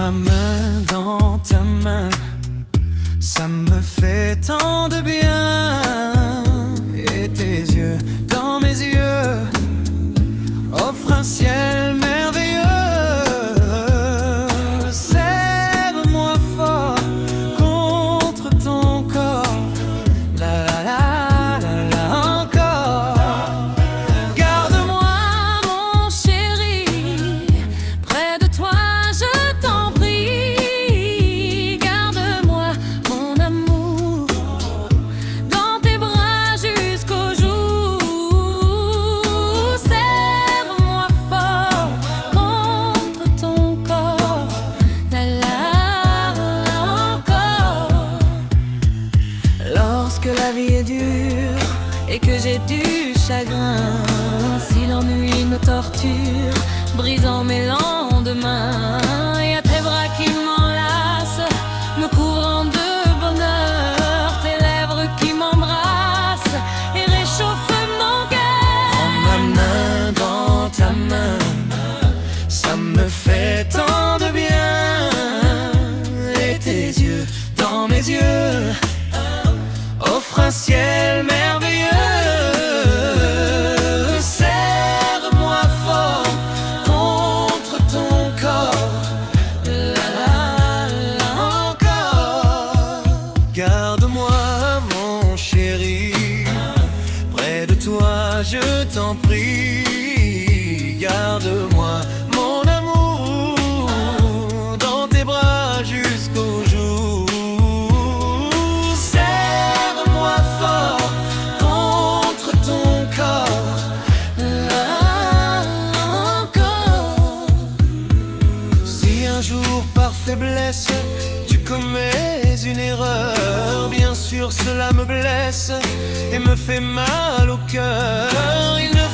ma main dans ta main, ça me fait tant de bien. Et tes yeux dans mes yeux offrent un ciel merveilleux. Serre-moi fort contre ton corps, la la la la la encore. Garde-moi mon chéri, près de toi je t'en prie. Garde-moi mon amour dans tes bras jusqu'au jour. Serre-moi fort contre ton corps, la la la encore. Lorsque la vie est dure et que j'ai du chagrin, si l'ennui me torture, brisant mes lendemains, y a tes bras qui m'enlacent, me couvrant de bonheur, tes lèvres qui m'embrassent et réchauffent mon cœur. Prends ma main dans ta main, ça me fait tant de bien. Et tes yeux dans mes yeux offrent un ciel merveilleux. Serre-moi fort contre ton corps, la la la encore. Garde-moi mon chéri, près de toi je t'en prie. Garde-moi mon amour dans tes bras jusqu'au jour. Serre-moi fort contre ton corps, là encore. Si un jour par faiblesse tu commets une erreur, bien sûr cela me blesse et me fait mal au cœur. Il ne